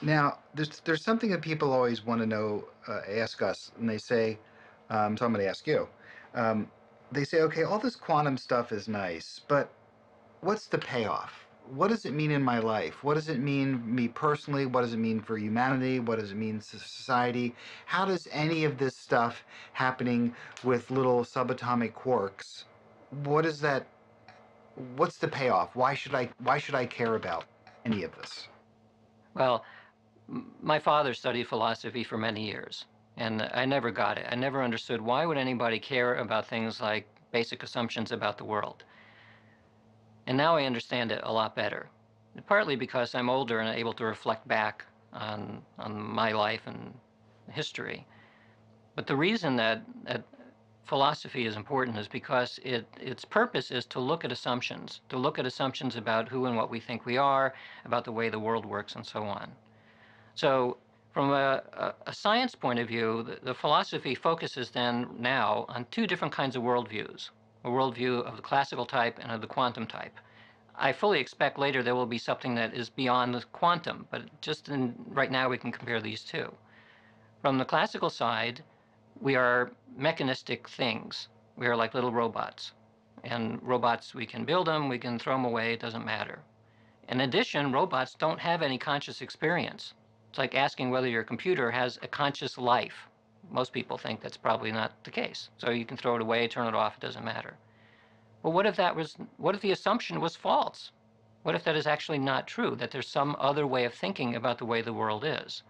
Now, there's something that people always want to know, ask us, and they say, so I'm going to ask you. Um, they say, okay, all this quantum stuff is nice, but what's the payoff? What does it mean in my life? What does it mean me personally? What does it mean for humanity? What does it mean to society? How does any of this stuff happening with little subatomic quarks? What is that? What's the payoff? Why should I care about any of this? Well, my father studied philosophy for many years, and I never got it. I never understood why would anybody care about things like basic assumptions about the world. And now I understand it a lot better, partly because I'm older and able to reflect back on my life and history. But the reason that philosophy is important is because its purpose is to look at assumptions, about who and what we think we are, about the way the world works, and so on. So, from a science point of view, the philosophy focuses then now on two different kinds of worldviews, a worldview of the classical type and of the quantum type. I fully expect later there will be something that is beyond the quantum, but right now we can compare these two. From the classical side, we are mechanistic things. We are like little robots. And robots, we can build them, we can throw them away, it doesn't matter. In addition, robots don't have any conscious experience. It's like asking whether your computer has a conscious life. Most people think that's probably not the case. So you can throw it away, turn it off, it doesn't matter. But what if the assumption was false? What if that is actually not true, that there's some other way of thinking about the way the world is?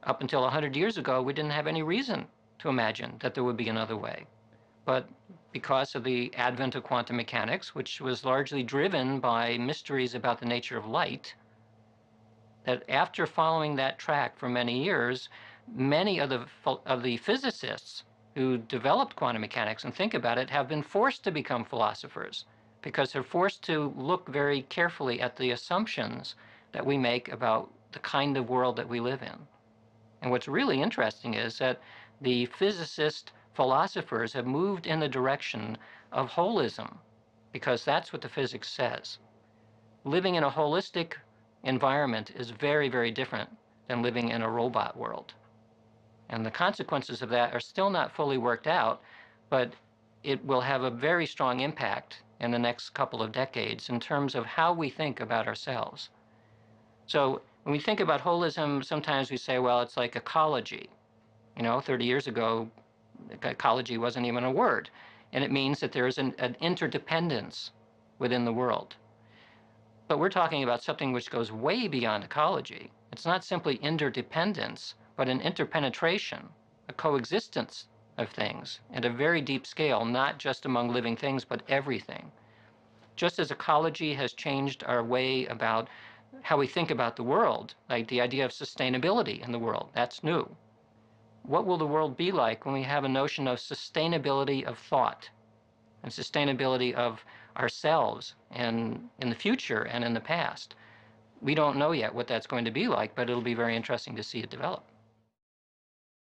Up until 100 years ago, we didn't have any reason to imagine that there would be another way. But because of the advent of quantum mechanics, which was largely driven by mysteries about the nature of light, that after following that track for many years, many of the physicists who developed quantum mechanics and think about it have been forced to become philosophers because they're forced to look very carefully at the assumptions that we make about the kind of world that we live in. And what's really interesting is that the physicist philosophers have moved in the direction of holism because that's what the physics says. Living in a holistic environment is very, very different than living in a robot world. And the consequences of that are still not fully worked out, but it will have a very strong impact in the next couple of decades in terms of how we think about ourselves. So when we think about holism, sometimes we say, well, it's like ecology. 30 years ago, ecology wasn't even a word. And it means that there is an interdependence within the world. But we're talking about something which goes way beyond ecology. It's not simply interdependence, but an interpenetration, a coexistence of things at a very deep scale, not just among living things, but everything. Just as ecology has changed our way about how we think about the world, like the idea of sustainability in the world, that's new. What will the world be like when we have a notion of sustainability of thought and sustainability of ourselves and in the future and in the past? We don't know yet what that's going to be like, but it'll be very interesting to see it develop.